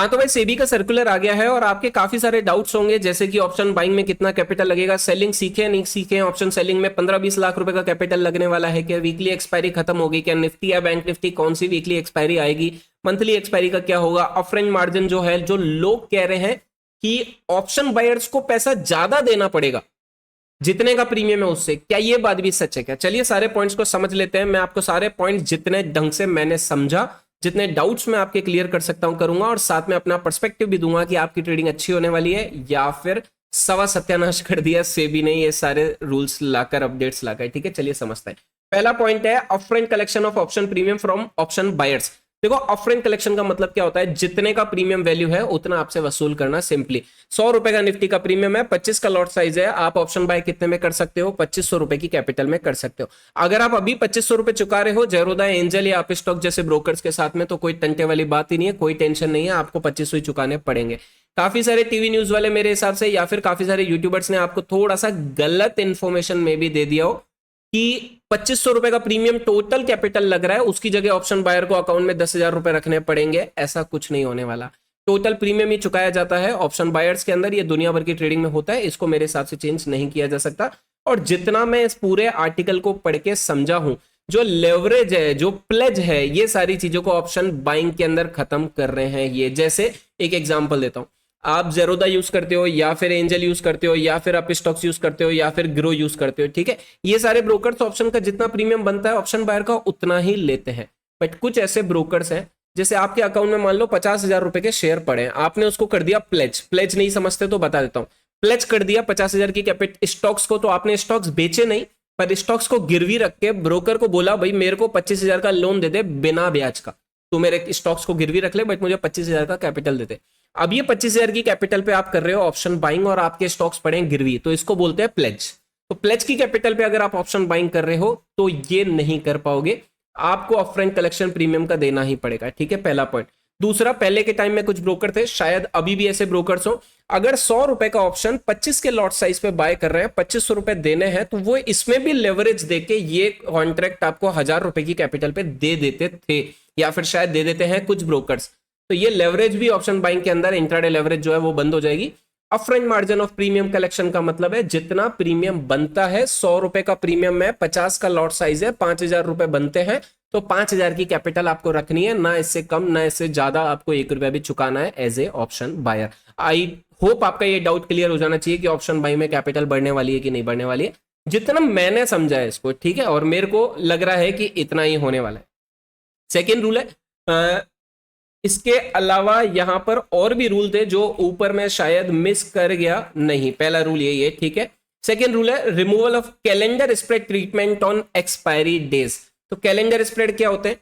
हाँ तो भाई सेबी का सर्कुलर आ गया है और आपके काफी सारे डाउट्स होंगे, जैसे कि ऑप्शन बाइंग में कितना कैपिटल लगेगा, सेलिंग सीखे नहीं सीखे, ऑप्शन सेलिंग में 15-20 लाख रुपए का कैपिटल लगने वाला है क्या, वीकली एक्सपायरी खत्म होगी क्या, निफ्टी या बैंक निफ्टी कौन सी वीकली एक्सपायरी आएगी, मंथली एक्सपायरी का क्या होगा, अपफ्रंट मार्जिन जो है, जो लोग कह रहे हैं कि ऑप्शन बायर्स को पैसा ज्यादा देना पड़ेगा जितने का प्रीमियम है उससे, क्या ये बात भी सच है क्या। चलिए सारे पॉइंट्स को समझ लेते हैं। मैं आपको सारे पॉइंट्स जितने ढंग से मैंने समझा, जितने डाउट्स मैं आपके क्लियर कर सकता हूं करूंगा, और साथ में अपना पर्सपेक्टिव भी दूंगा कि आपकी ट्रेडिंग अच्छी होने वाली है या फिर सवा सत्यानाश कर दिया सेबी ने ये सारे रूल्स लाकर, अपडेट्स लाकर। ठीक है, चलिए समझते हैं। पहला पॉइंट है upfront collection of option premium from option buyers. देखो अपफ्रंट कलेक्शन का मतलब क्या होता है, जितने का प्रीमियम वैल्यू है उतना आपसे वसूल करना। सिंपली 100 रुपए का निफ्टी का प्रीमियम है, 25 का लॉट साइज है, आप ऑप्शन बाय कितने में कर सकते हो, 2500 रुपए की कैपिटल में कर सकते हो। अगर आप अभी 2500 रुपए चुका रहे हो जेरोदा, एंजल या आप स्टॉक जैसे ब्रोकर्स के साथ में, तो कोई टंटे वाली बात ही नहीं है, कोई टेंशन नहीं है, आपको 2500 ही चुकाने पड़ेंगे। काफी सारे टीवी न्यूज वाले मेरे हिसाब से या फिर काफी सारे यूट्यूबर्स ने आपको थोड़ा सा गलत इंफॉर्मेशन में भी दे दिया हो कि 2500 रुपए का प्रीमियम टोटल कैपिटल लग रहा है, उसकी जगह ऑप्शन बायर को अकाउंट में 10,000 रुपए रखने पड़ेंगे। ऐसा कुछ नहीं होने वाला, टोटल प्रीमियम ही चुकाया जाता है ऑप्शन बायर्स के अंदर। ये दुनिया भर की ट्रेडिंग में होता है, इसको मेरे हिसाब से चेंज नहीं किया जा सकता। और जितना मैं इस पूरे आर्टिकल को पढ़ के समझा हूं, जो लेवरेज है, जो प्लेज है, ये सारी चीजों को ऑप्शन बाइंग के अंदर खत्म कर रहे हैं ये। जैसे एक एग्जांपल देता हूं, आप जेरोदा यूज करते हो या फिर एंजल यूज करते हो या फिर आप स्टॉक्स यूज करते हो या फिर ग्रो यूज करते हो, ठीक है, ये सारे ब्रोकर्स ऑप्शन का जितना प्रीमियम बनता है ऑप्शन बायर का उतना ही लेते हैं। बट कुछ ऐसे ब्रोकर्स हैं, जैसे आपके अकाउंट में मान लो 50,000 रुपए के शेयर पड़े हैं, आपने उसको कर दिया प्लेज। प्लेज नहीं समझते तो बता देता हूं, प्लेज कर दिया 50,000 की कैपिटल स्टॉक्स को, तो आपने स्टॉक्स बेचे नहीं, पर स्टॉक्स को गिरवी रख के ब्रोकर को बोला भाई मेरे को 25,000 का लोन दे दे बिना ब्याज का, तो मेरे स्टॉक्स को गिरवी रख ले बट मुझे 25,000 का कैपिटल दे दे। अब ये 25,000 की कैपिटल पे आप कर रहे हो ऑप्शन बाइंग और आपके स्टॉक्स पड़े हैं गिरवी, तो इसको बोलते हैं प्लेज। तो प्लेज की कैपिटल पे अगर आप ऑप्शन बाइंग कर रहे हो तो ये नहीं कर पाओगे, आपको अपफ्रंट कलेक्शन प्रीमियम का देना ही पड़ेगा। ठीक है, पहला पॉइंट। दूसरा, पहले के टाइम में कुछ ब्रोकर थे, शायद अभी भी ऐसे ब्रोकर्स हो, अगर 100 रुपए का ऑप्शन 25 के लॉट साइज पे बाय कर रहे हैं, 2500 रुपए देने हैं, तो वो इसमें भी लेवरेज देके ये कॉन्ट्रैक्ट आपको 1000 रुपए की कैपिटल पे दे देते थे, या फिर शायद दे देते हैं कुछ ब्रोकर्स। तो ये लेवरेज भी ऑप्शन बाइंग के अंदर, इंट्राडे लेवरेज जो है वो बंद हो जाएगी। Upfront margin of premium collection का मतलब है जितना प्रीमियम बनता है, 100 रुपए का प्रीमियम में 50 का लॉट साइज है, 5,000 रुपए बनते हैं, तो 5,000 की कैपिटल आपको रखनी है, ना इससे कम ना इससे ज्यादा, आपको 1 रुपया भी चुकाना है as a option buyer. I hope आपका ये डाउट क्लियर हो जाना चाहिए कि ऑप्शन बाई में कैपिटल बढ़ने वाली है कि नहीं बढ़ने वाली है, जितना मैंने समझा है इसको। ठीक है, और मेरे को लग रहा है कि इतना ही होने वाला है। सेकेंड रूल है, इसके अलावा यहां पर और भी रूल थे जो ऊपर में शायद मिस कर गया, नहीं, पहला रूल यही है। ठीक है, सेकेंड रूल है removal of calendar spread treatment on expiry days. तो कैलेंडर स्प्रेड क्या होते हैं,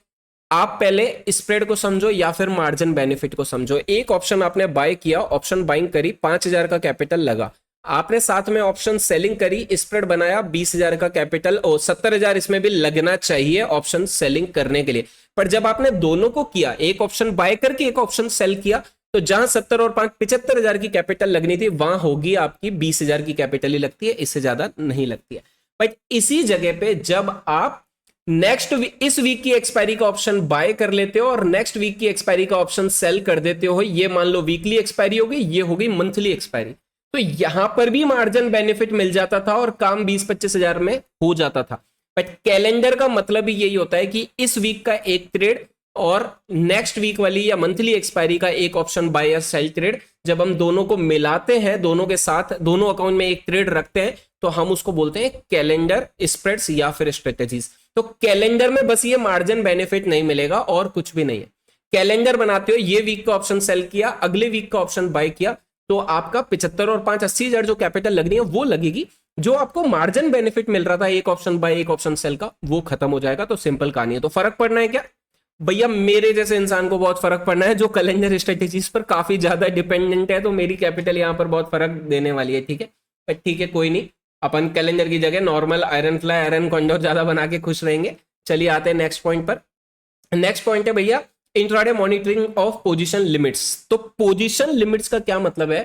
आप पहले स्प्रेड को समझो या फिर मार्जिन बेनिफिट को समझो। एक ऑप्शन आपने बाय किया, ऑप्शन बाइंग करी, 5,000 का कैपिटल लगा, आपने साथ में ऑप्शन सेलिंग करी, स्प्रेड बनाया, 20,000 का कैपिटल, और 70,000 इसमें भी लगना चाहिए ऑप्शन सेलिंग करने के लिए। पर जब आपने दोनों को किया, एक ऑप्शन बाय करके एक ऑप्शन सेल किया, तो जहां 70 और 5 75,000 की कैपिटल लगनी थी, वहां होगी आपकी 20,000 की कैपिटल ही लगती है, इससे ज्यादा नहीं लगती है। बट इसी जगह पे जब आप नेक्स्ट इस वीक की एक्सपायरी का ऑप्शन बाय कर लेते हो और नेक्स्ट वीक की एक्सपायरी का ऑप्शन सेल कर देते हो, ये मान लो वीकली एक्सपायरी हो गई, ये हो गई मंथली एक्सपायरी, तो यहां पर भी मार्जिन बेनिफिट मिल जाता था और काम 20-25,000 में हो जाता था। बट कैलेंडर का मतलब ही यही होता है कि इस वीक का एक ट्रेड और नेक्स्ट वीक वाली या मंथली एक्सपायरी का एक ऑप्शन बाय या सेल ट्रेड, जब हम दोनों को मिलाते हैं, दोनों के साथ दोनों अकाउंट में एक ट्रेड रखते हैं, तो हम उसको बोलते हैं कैलेंडर स्प्रेड्स या फिर स्ट्रेटेजीज। तो कैलेंडर में बस ये मार्जिन बेनिफिट नहीं मिलेगा और कुछ भी नहीं है। कैलेंडर बनाते हो, ये वीक का ऑप्शन सेल किया, अगले वीक का ऑप्शन बाय किया, तो आपका 75 और 5 80,000 जो कैपिटल लगनी है वो लगेगी, जो आपको मार्जिन बेनिफिट मिल रहा था एक ऑप्शन बाय एक ऑप्शन सेल का, वो खत्म हो जाएगा। तो सिंपल कहानी है। तो फर्क पड़ना है क्या भैया, मेरे जैसे इंसान को बहुत फर्क पड़ना है जो कैलेंडर स्ट्रेटेजीज पर काफी ज्यादा डिपेंडेंट है, तो मेरी कैपिटल यहां पर बहुत फर्क देने वाली है। ठीक है, ठीक है, कोई नहीं, अपन कैलेंडर की जगह normal iron fly, iron condor ज्यादा बना के खुश रहेंगे। चलिए आते हैं नेक्स्ट पॉइंट पर। नेक्स्ट पॉइंट है भैया intraday monitoring of position limits. तो पोजीशन लिमिट्स का क्या मतलब है,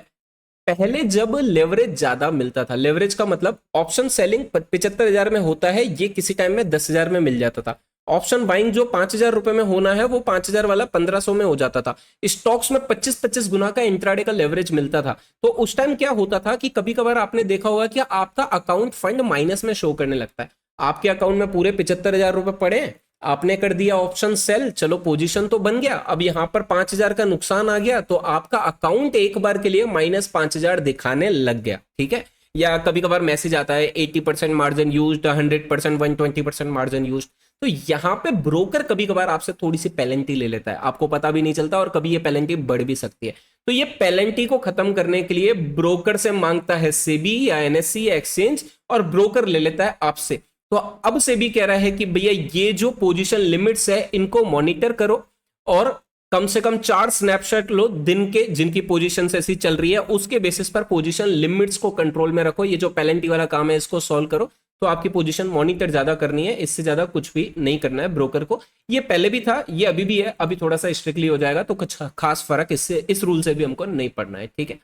पहले जब लेवरेज ज्यादा मिलता था, लेवरेज का मतलब ऑप्शन सेलिंग 75,000 में होता है, ये किसी टाइम में 10,000 में मिल जाता था, ऑप्शन बाइंग जो 5,000 रुपए में होना है वो 5,000 वाला 1,500 में हो जाता था। स्टॉक्स में 25-25 गुना का इंट्राडे का लेवरेज मिलता था। तो उस टाइम क्या होता था कि कभी कभार आपने देखा होगा कि आपका अकाउंट फंड माइनस में शो करने लगता है। आपके अकाउंट में पूरे 75,000 रुपए पड़े हैं, आपने कर दिया ऑप्शन सेल, चलो पोजीशन तो बन गया, अब यहां पर 5,000 का नुकसान आ गया तो आपका अकाउंट एक बार के लिए -5,000 दिखाने लग गया। ठीक है, या कभी कभार मैसेज आता है 80% मार्जिन यूज्ड, 100%, 120% मार्जिन यूज्ड। तो यहां पे ब्रोकर कभी कभार आपसे थोड़ी सी पेनल्टी ले लेता है, आपको पता भी नहीं चलता और कभी ये पेनल्टी बढ़ भी सकती है। तो ये पेनल्टी को खत्म करने के लिए ब्रोकर से मांगता है सेबी या एनएससी या एक्सचेंज, और ब्रोकर ले लेता है आपसे। तो अब सेबी कह रहा है कि भैया ये जो पोजीशन लिमिट्स है इनको मॉनिटर करो और कम से कम 4 स्नैपशॉट लो दिन के, जिनकी पोजीशन ऐसी चल रही है उसके बेसिस पर पोजीशन लिमिट्स को कंट्रोल में रखो। ये जो पेनल्टी वाला काम है इसको सॉल्व करो, तो आपकी पोजीशन मॉनिटर ज्यादा करनी है, इससे ज्यादा कुछ भी नहीं करना है ब्रोकर को। ये पहले भी था, ये अभी भी है, अभी थोड़ा सा स्ट्रिक्टली हो जाएगा तो कुछ खास फर्क इससे, इस रूल से भी हमको नहीं पड़ना है। ठीक है,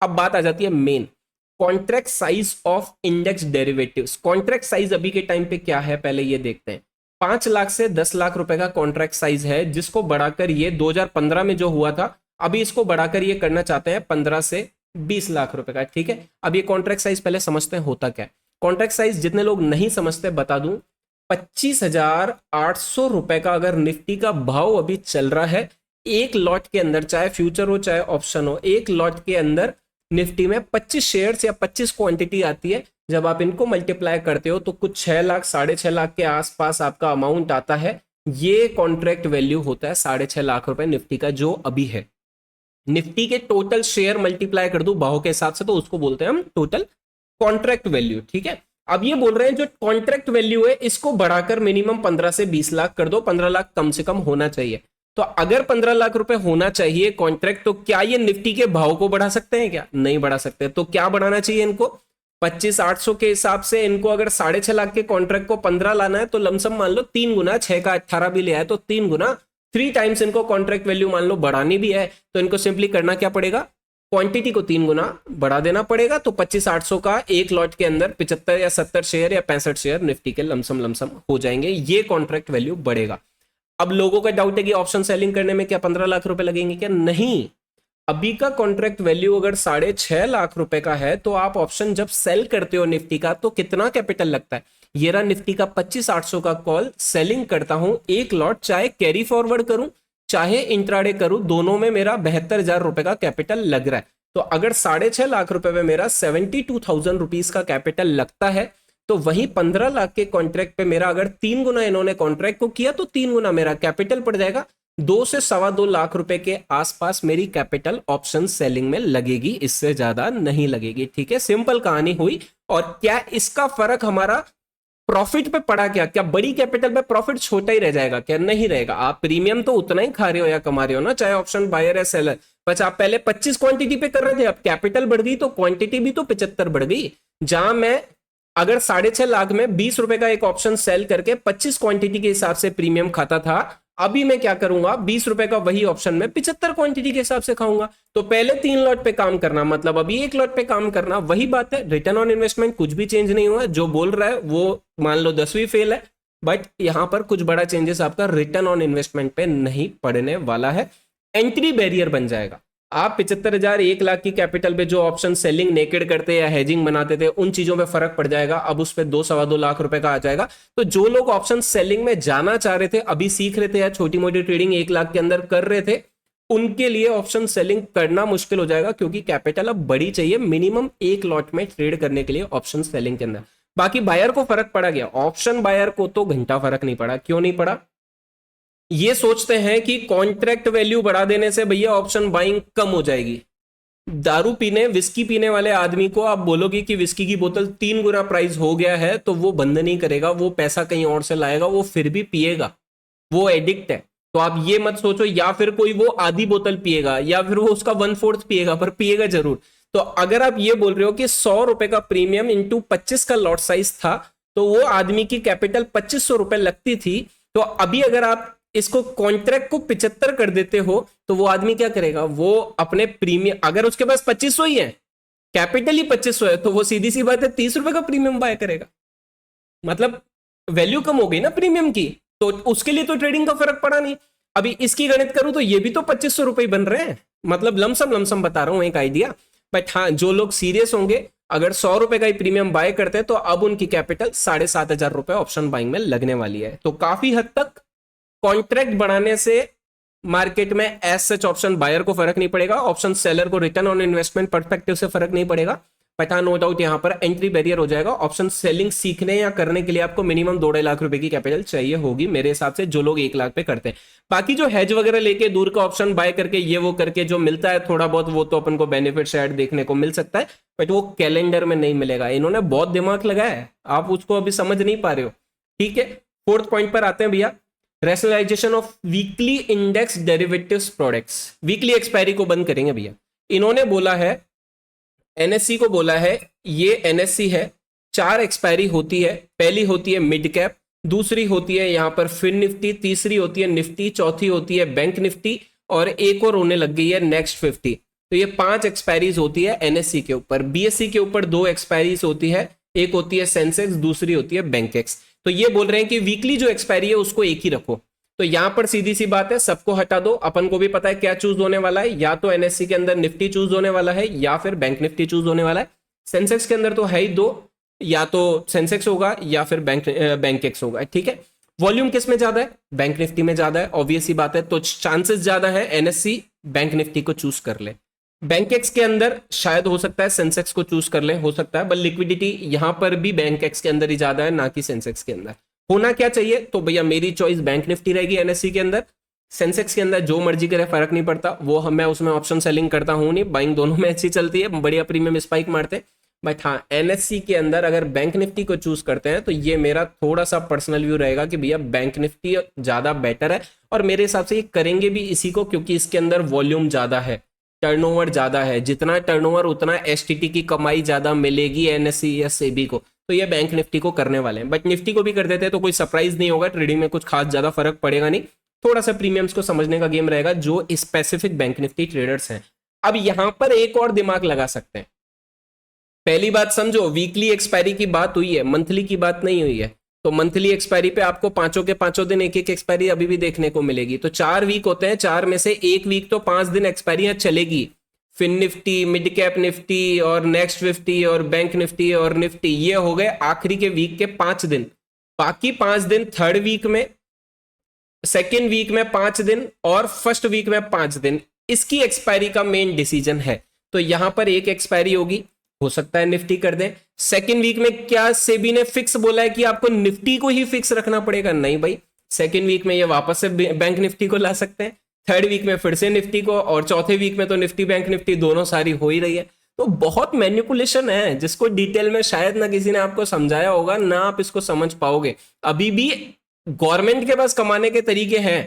अब बात आ जाती है main contract size of index derivatives. Contract size अभी के टाइम पे क्या है पहले ये देखते हैं। 5 लाख से 10 लाख रुपए का कॉन्ट्रैक्ट साइज है, जिसको बढ़ाकर ये 2015 में जो हुआ था, अभी इसको बढ़ाकर ये करना चाहते हैं 15 से 20 लाख रुपए का। ठीक है, अब ये कॉन्ट्रैक्ट साइज पहले समझते हैं होता क्या है। कॉन्ट्रैक्ट साइज जितने लोग नहीं समझते बता दूं, 25,800 रुपए का अगर निफ्टी का भाव अभी चल रहा है, एक लॉट के अंदर, चाहे फ्यूचर हो चाहे ऑप्शन हो, एक लॉट के अंदर निफ्टी में 25 शेयर्स या 25 क्वांटिटी आती है। जब आप इनको मल्टीप्लाई करते हो तो कुछ 6 लाख 6.5 लाख के आसपास आपका अमाउंट आता है। ये कॉन्ट्रैक्ट वैल्यू होता है 6.5 लाख रुपए निफ्टी का जो अभी है। निफ्टी के टोटल शेयर मल्टीप्लाई कर दो भाव के हिसाब से तो उसको बोलते हैं हम टोटल कॉन्ट्रैक्ट वैल्यू। ठीक है, अब ये बोल रहे हैं जो कॉन्ट्रैक्ट वैल्यू है इसको बढ़ाकर मिनिमम 15 से 20 लाख कर दो, 15 लाख कम से कम होना चाहिए। तो अगर 15 लाख रुपए होना चाहिए कॉन्ट्रैक्ट, तो क्या ये निफ्टी के भाव को बढ़ा सकते हैं? क्या नहीं बढ़ा सकते। तो क्या बढ़ाना चाहिए इनको? 25,800 के हिसाब से इनको अगर 6.5 लाख के कॉन्ट्रैक्ट को 15 लाना है तो लमसम मान लो 3 गुना, 6 का 18 भी ले आए तो 3 गुना, 3 टाइम्स इनको कॉन्ट्रैक्ट वैल्यू मान लो बढ़ानी भी है तो इनको सिंपली करना क्या पड़ेगा? क्वांटिटी को 3 गुना बढ़ा देना पड़ेगा। तो 25,800 का एक लॉट के अंदर 75 या 70 शेयर या 65 शेयर निफ्टी के लमसम हो जाएंगे, ये कॉन्ट्रैक्ट वैल्यू बढ़ेगा। अब लोगों का डाउट है कि ऑप्शन सेलिंग करने में क्या 15 लाख रुपए लगेंगे क्या? नहीं, अभी का कॉन्ट्रैक्ट वैल्यू अगर 6.5 लाख रुपए का है तो आप ऑप्शन जब सेल करते हो निफ्टी का तो कितना कैपिटल लगता है? ये रहा निफ्टी का 25,800 का कॉल, सेलिंग करता हूं एक लॉट, चाहे कैरी फॉरवर्ड करूं चाहे इंट्राडे करूं, दोनों में मेरा 72,000 रुपए का कैपिटल लग रहा है। तो अगर 6.5 लाख रुपए में मेरा 72,000 रुपीज का कैपिटल लगता है तो वही 15 लाख के कॉन्ट्रैक्ट पे मेरा अगर 3 गुना इन्होंने कॉन्ट्रैक्ट को किया तो 3 गुना मेरा कैपिटल पड़ जाएगा। 2 से 2.25 लाख रुपए के आसपास मेरी कैपिटल ऑप्शन सेलिंग में लगेगी, इससे ज्यादा नहीं लगेगी। ठीक है, सिंपल कहानी हुई। और क्या इसका फर्क हमारा प्रॉफिट पे पड़ा? क्या बड़ी कैपिटल पे प्रॉफिट छोटा ही रह जाएगा? क्या नहीं रहेगा। आप प्रीमियम तो उतना ही खा रहे हो या कमा रहे हो ना, चाहे ऑप्शन बायर या सेलर। बस आप पहले 25 क्वांटिटी पे कर रहे थे, अब कैपिटल बढ़ गई तो क्वांटिटी भी तो 75 बढ़ गई। जहां मैं अगर 6.5 लाख में 20 रुपए का एक ऑप्शन सेल करके 25 क्वांटिटी के हिसाब से प्रीमियम खाता था, अभी मैं क्या करूंगा? 20 रुपए का वही ऑप्शन में 75 क्वांटिटी के हिसाब से खाऊंगा। तो पहले 3 लॉट पे काम करना, मतलब अभी 1 लॉट पे काम करना, वही बात है। रिटर्न ऑन इन्वेस्टमेंट कुछ भी चेंज नहीं हुआ, जो बोल रहा है वो मान लो 10वीं फेल है, बट यहां पर कुछ बड़ा चेंजेस आपका रिटर्न ऑन इन्वेस्टमेंट पे नहीं पड़ने वाला है। एंट्री बैरियर बन जाएगा। आप 75,000 1 लाख की कैपिटल पे जो ऑप्शन सेलिंग नेकेड करते या हेजिंग बनाते थे उन चीजों पे फर्क पड़ जाएगा, अब उस पे 2-2.25 लाख रुपए का आ जाएगा। तो जो लोग ऑप्शन सेलिंग में जाना चाह रहे थे, अभी सीख रहे थे या छोटी मोटी ट्रेडिंग 1 लाख के अंदर कर रहे थे, उनके लिए ऑप्शन सेलिंग करना मुश्किल हो जाएगा, क्योंकि कैपिटल अब बड़ी चाहिए मिनिमम 1 लॉट में ट्रेड करने के लिए ऑप्शन सेलिंग के अंदर। बाकी बायर को फर्क पड़ा गया, ऑप्शन बायर को तो घंटा फर्क नहीं पड़ा। क्यों नहीं पड़ा? ये सोचते हैं कि कॉन्ट्रैक्ट वैल्यू बढ़ा देने से भैया ऑप्शन बाइंग कम हो जाएगी। दारू पीने, विस्की पीने वाले आदमी को आप बोलोगे कि विस्की की बोतल 3 गुना प्राइस हो गया है तो वो बंद नहीं करेगा, वो पैसा कहीं और से लाएगा, वो फिर भी पिएगा, वो एडिक्ट है। तो आप ये मत सोचो या फिर कोई वो आधी बोतल पिएगा या फिर वो उसका 1/4 पिएगा, पर पिएगा जरूर। तो अगर आप ये बोल रहे हो कि 100 रुपए का प्रीमियम इंटू 25 का लॉट साइज था तो वो आदमी की कैपिटल 2500 रुपए लगती थी, तो अभी अगर आप इसको कॉन्ट्रैक्ट को 75 कर देते हो तो वो आदमी क्या करेगा? वो अपने प्रीमियम, अगर उसके पास 2500 ही है, कैपिटल ही 2500 है, तो वो सीधी सी बात है 30 रुपए का प्रीमियम बाय करेगा। मतलब वैल्यू कम हो गई ना प्रीमियम की। तो उसके लिए तो ट्रेडिंग का फर्क पड़ा नहीं। अभी इसकी गणित करूं तो ये भी तो 2500 रुपए बन रहे हैं, मतलब लमसम बता रहा हूं एक आइडिया। बट हाँ, जो लोग सीरियस होंगे, अगर 100 रुपए का ही प्रीमियम बाय करते हैं तो अब उनकी कैपिटल 7,500 रुपए ऑप्शन बाइंग में लगने वाली है। तो काफी हद तक कॉन्ट्रैक्ट बढ़ाने से मार्केट में एज सच ऑप्शन बायर को फर्क नहीं पड़ेगा, ऑप्शन सेलर को रिटर्न ऑन इन्वेस्टमेंट पर्सपेक्टिव से फर्क नहीं पड़ेगा। बट हाँ, नो डाउट यहाँ पर एंट्री बैरियर हो जाएगा। ऑप्शन सेलिंग सीखने या करने के लिए आपको मिनिमम 2-2.5 लाख रुपए की कैपिटल चाहिए होगी मेरे हिसाब से, जो लोग 1 लाख पे करते हैं। बाकी जो हेज वगैरह लेके दूर का ऑप्शन बाय करके ये वो करके जो मिलता है थोड़ा बहुत, वो तो अपन को बेनिफिट शायद देखने को मिल सकता है, बट वो कैलेंडर में नहीं मिलेगा। इन्होंने बहुत दिमाग लगाया है, आप उसको अभी समझ नहीं पा रहे हो। ठीक है, 4th पॉइंट पर आते हैं भैया, rationalization of weekly index derivatives products. Weekly expiry को बंद करेंगे भैया। इन्होंने बोला है, एनएससी को बोला है, ये एनएससी है, 4 एक्सपायरी होती है। पहली होती है मिड कैप, दूसरी होती है यहां पर फिन निफ्टी, तीसरी होती है निफ्टी, चौथी होती है बैंक निफ्टी, और एक और होने लग गई है नेक्स्ट 50। तो ये 5 एक्सपायरीज होती है एनएससी के ऊपर। बीएससी के ऊपर 2 एक्सपायरीज होती है, एक होती है सेंसेक्स, दूसरी होती है बैंकेक्स। तो ये बोल रहे हैं कि वीकली जो एक्सपायरी है उसको एक ही रखो। तो यहां पर सीधी सी बात है, सबको हटा दो। अपन को भी पता है क्या चूज होने वाला है, या तो एनएससी के अंदर निफ्टी चूज होने वाला है या फिर बैंक निफ्टी चूज होने वाला है। सेंसेक्स के अंदर तो है ही 2, या तो सेंसेक्स होगा या फिर बैंकेक्स होगा। ठीक है, वॉल्यूम किस में ज्यादा है? बैंक निफ्टी में ज्यादा है, ऑब्वियस ही बात है। तो चांसेस ज्यादा है एनएससी बैंक निफ्टी को चूज कर ले। बैंकेक्स के अंदर शायद हो सकता है सेंसेक्स को चूज कर ले, हो सकता है, बट लिक्विडिटी यहां पर भी बैंकेक्स के अंदर ही ज्यादा है, ना कि सेंसेक्स के अंदर। होना क्या चाहिए? तो भैया मेरी चॉइस बैंक निफ्टी रहेगी एनएससी के अंदर। सेंसेक्स के अंदर जो मर्जी करे, फर्क नहीं पड़ता, वो मैं उसमें ऑप्शन सेलिंग करता हूं नहीं, बाइंग दोनों में अच्छी चलती है, बढ़िया प्रीमियम स्पाइक मारते। बट हाँ, एनएससी के अंदर अगर बैंक निफ्टी को चूज करते हैं तो ये मेरा थोड़ा सा पर्सनल व्यू रहेगा कि भैया बैंक निफ्टी ज्यादा बेटर है। और मेरे हिसाब से ये करेंगे भी इसी को, क्योंकि इसके अंदर वॉल्यूम ज्यादा है, टर्नओवर ज्यादा है। जितना टर्नओवर उतना एसटीटी की कमाई ज्यादा मिलेगी एनएससी या सेबी को। तो ये बैंक निफ्टी को करने वाले हैं। बट निफ्टी को भी कर देते हैं तो कोई सरप्राइज नहीं होगा, ट्रेडिंग में कुछ खास ज्यादा फर्क पड़ेगा नहीं, थोड़ा सा प्रीमियम्स को समझने का गेम रहेगा जो स्पेसिफिक बैंक निफ्टी ट्रेडर्स हैं। अब यहां पर एक और दिमाग लगा सकते हैं। पहली बात समझो, वीकली एक्सपायरी की बात हुई है, मंथली की बात नहीं हुई है। तो मंथली एक्सपायरी पे आपको पांचों के पांचों दिन एक एक एक्सपायरी अभी भी देखने को मिलेगी। तो 4 वीक होते हैं, 4 में से एक वीक तो 5 दिन एक्सपायरियां चलेगी। Fin Nifty, mid cap Nifty और नेक्स्ट 50 और बैंक निफ्टी और निफ्टी, ये हो गए आखिरी के वीक के 5 दिन। बाकी 5 दिन थर्ड वीक में, सेकेंड वीक में 5 दिन और फर्स्ट वीक में 5 दिन, इसकी एक्सपायरी का मेन डिसीजन है। तो यहां पर एक एक्सपायरी होगी, हो सकता है निफ्टी कर दें। सेकेंड वीक में क्या सेबी ने फिक्स बोला है कि आपको निफ्टी को ही फिक्स रखना पड़ेगा? नहीं भाई, सेकेंड वीक में ये वापस से बैंक निफ्टी को ला सकते हैं, थर्ड वीक में फिर से निफ्टी को, और चौथे वीक में तो निफ्टी बैंक निफ्टी दोनों सारी हो ही रही है। तो बहुत मैनिपुलेशन है, जिसको डिटेल में शायद ना किसी ने आपको समझाया होगा, ना आप इसको समझ पाओगे। अभी भी गवर्नमेंट के पास कमाने के तरीके हैं,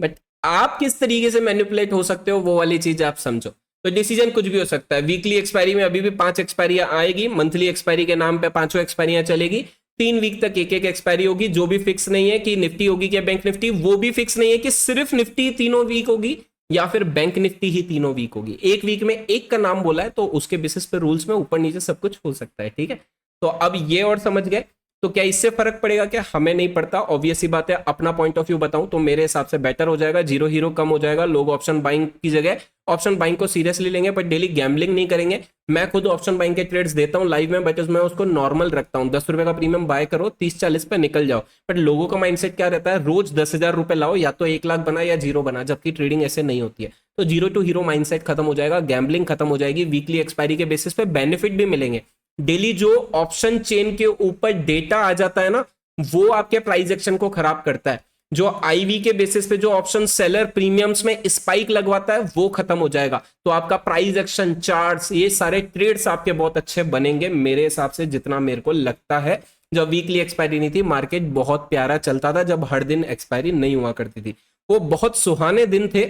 बट आप किस तरीके से मैनिपुलेट हो सकते हो वो वाली चीज आप समझो। तो डिसीजन कुछ भी हो सकता है। वीकली एक्सपायरी में अभी भी 5 एक्सपायरियां आएगी, मंथली एक्सपायरी के नाम पे 5 एक्सपायरियां चलेगी, 3 वीक तक एक एक एक्सपायरी होगी। जो भी फिक्स नहीं है कि निफ्टी होगी क्या बैंक निफ्टी, वो भी फिक्स नहीं है कि सिर्फ निफ्टी तीनों वीक होगी या फिर बैंक निफ्टी ही तीनों वीक होगी। एक वीक में एक का नाम बोला है, तो उसके बेसिस पे रूल्स में ऊपर नीचे सब कुछ हो सकता है। ठीक है, तो अब ये और समझ गए। तो क्या इससे फर्क पड़ेगा? क्या हमें नहीं पड़ता, ऑब्वियस ही बात है। अपना पॉइंट ऑफ व्यू बताऊं तो मेरे हिसाब से बेटर हो जाएगा, जीरो हीरो कम हो जाएगा। लोग ऑप्शन बाइंग की जगह ऑप्शन बाइंग को सीरियसली लेंगे, बट डेली गैम्बलिंग नहीं करेंगे। मैं खुद ऑप्शन बाइंग के ट्रेड्स देता हूं लाइव में, बट मैं उसको नॉर्मल रखता हूं। 10 रुपए का प्रीमियम बाय करो, 30-40 पे निकल जाओ। बट लोगों का माइंडसेट क्या रहता है? रोज 10,000 रुपए लाओ, या तो 1 लाख बना या जीरो बना, जबकि ट्रेडिंग ऐसे नहीं होती है। तो जीरो टू हीरो माइंडसेट खत्म हो जाएगा, गैम्बलिंग खत्म हो जाएगी। वीकली एक्सपायरी के बेसिस पे बेनिफिट भी मिलेंगे। डेली जो ऑप्शन चेन के ऊपर डेटा आ जाता है ना, वो आपके प्राइस एक्शन को खराब करता है। जो आईवी के बेसिस पे जो ऑप्शन सेलर प्रीमियम्स में स्पाइक लगवाता है, वो खत्म हो जाएगा। तो आपका प्राइस एक्शन, चार्ट्स, ये सारे ट्रेड्स आपके बहुत अच्छे बनेंगे मेरे हिसाब से, जितना मेरे को लगता है। जब वीकली एक्सपायरी नहीं थी, मार्केट बहुत प्यारा चलता था। जब हर दिन एक्सपायरी नहीं हुआ करती थी, वो बहुत सुहाने दिन थे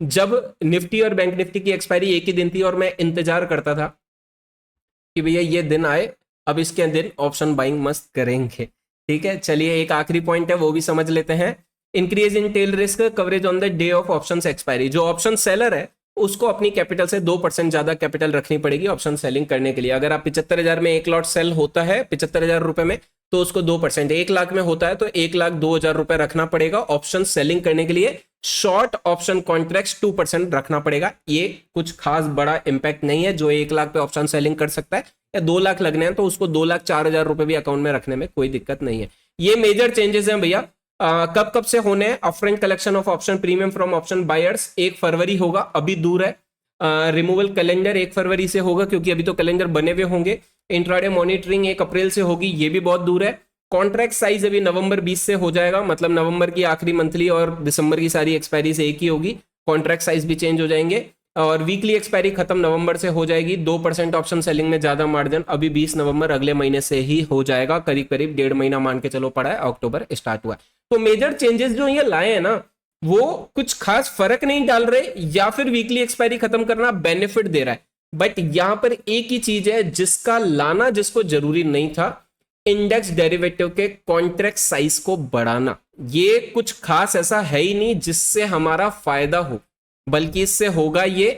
जब निफ्टी और बैंक निफ्टी की एक्सपायरी एक ही दिन थी, और मैं इंतजार करता था कि भैया ये दिन आए, अब इसके दिन ऑप्शन बाइंग मस्त करेंगे। ठीक है, चलिए एक आखिरी पॉइंट है वो भी समझ लेते हैं। Increase in tail risk coverage on the day of option expiry. जो ऑप्शन सेलर है उसको अपनी कैपिटल से 2% ज्यादा कैपिटल रखनी पड़ेगी ऑप्शन सेलिंग करने के लिए। अगर आप 75,000 में एक लॉट सेल होता है 75,000 रुपए में, तो उसको 2%, 1 लाख में होता है तो 1,02,000 रुपए रखना पड़ेगा ऑप्शन सेलिंग करने के लिए। शॉर्ट ऑप्शन कॉन्ट्रैक्ट 2% रखना पड़ेगा। ये कुछ खास बड़ा इंपैक्ट नहीं है, जो 1 लाख पे ऑप्शन सेलिंग कर सकता है या 2 लाख लगने हैं तो उसको 2,04,000 रुपए भी अकाउंट में रखने में कोई दिक्कत नहीं है। ये मेजर चेंजेस हैं भैया। कब कब से होने हैं? Upfront collection of option premium from option buyers 1 फरवरी होगा, अभी दूर है। रिमूवल कैलेंडर 1 फरवरी से होगा क्योंकि अभी तो कैलेंडर बने हुए होंगे। इंट्राडे मॉनिटरिंग 1 अप्रैल से होगी, ये भी बहुत दूर है। कॉन्ट्रैक्ट साइज अभी नवंबर 20 से हो जाएगा, मतलब नवंबर की आखिरी मंथली और दिसंबर की सारी एक्सपायरी से एक ही होगी। कॉन्ट्रैक्ट साइज भी चेंज हो जाएंगे और वीकली एक्सपायरी खत्म नवंबर से हो जाएगी। 2% ऑप्शन सेलिंग में ज्यादा मार्जिन अभी 20 नवंबर अगले महीने से ही हो जाएगा, करीब करीब 1.5 महीना मान के चलो पड़ा है, अक्टूबर स्टार्ट हुआ है। तो मेजर चेंजेस जो ये लाए हैं ना, वो कुछ खास फर्क नहीं डाल रहे या फिर वीकली एक्सपायरी खत्म करना बेनिफिट दे रहा है। बट यहां पर एक ही चीज है जिसका लाना जिसको जरूरी नहीं था, इंडेक्स डेरिवेटिव के कॉन्ट्रैक्ट साइज को बढ़ाना। ये कुछ खास ऐसा है ही नहीं जिससे हमारा फायदा हो, बल्कि इससे होगा ये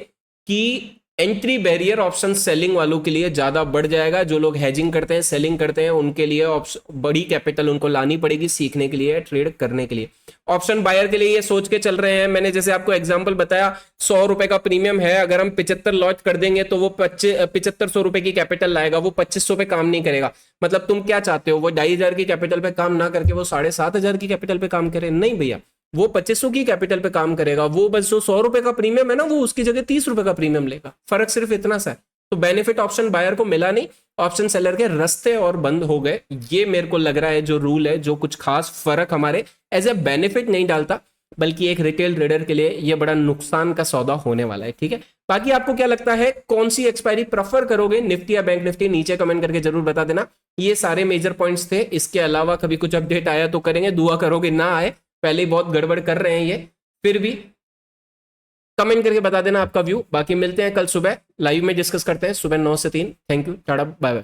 कि एंट्री बैरियर ऑप्शन सेलिंग वालों के लिए ज्यादा बढ़ जाएगा। जो लोग हेजिंग करते हैं, सेलिंग करते हैं, उनके लिए बड़ी कैपिटल उनको लानी पड़ेगी सीखने के लिए, ट्रेड करने के लिए। ऑप्शन बायर के लिए ये सोच के चल रहे हैं, मैंने जैसे आपको एग्जांपल बताया 100 रुपए का प्रीमियम है, अगर हम 75 लॉट कर देंगे तो वो 7500 रुपए की कैपिटल लाएगा, वो 2500 पे काम नहीं करेगा। मतलब तुम क्या चाहते हो, वो 2,500 की कैपिटल पे काम ना करके वो 7,500 की कैपिटल पे काम करे? नहीं भैया, वो 2500 की कैपिटल पे काम करेगा। वो बस जो 100 रुपए का प्रीमियम है ना, वो उसकी जगह 30 रुपए का प्रीमियम लेगा। फर्क सिर्फ इतना सा है। तो बेनिफिट ऑप्शन बायर को मिला नहीं, ऑप्शन सेलर के रास्ते और बंद हो गए। ये मेरे को लग रहा है जो रूल है, जो कुछ खास फर्क हमारे एज ए बेनिफिट नहीं डालता, बल्कि एक रिटेल ट्रेडर के लिए ये बड़ा नुकसान का सौदा होने वाला है। ठीक है, बाकी आपको क्या लगता है, कौन सी एक्सपायरी प्रेफर करोगे, निफ्टी या बैंक निफ्टी? नीचे कमेंट करके जरूर बता देना। ये सारे मेजर पॉइंट्स थे, इसके अलावा कभी कुछ अपडेट आया तो करेंगे, दुआ करोगे ना आए, पहले ही बहुत गड़बड़ कर रहे हैं ये, फिर भी कमेंट करके बता देना आपका व्यू। बाकी मिलते हैं कल सुबह लाइव में, डिस्कस करते हैं सुबह 9 से 3। Thank you, tata, bye bye.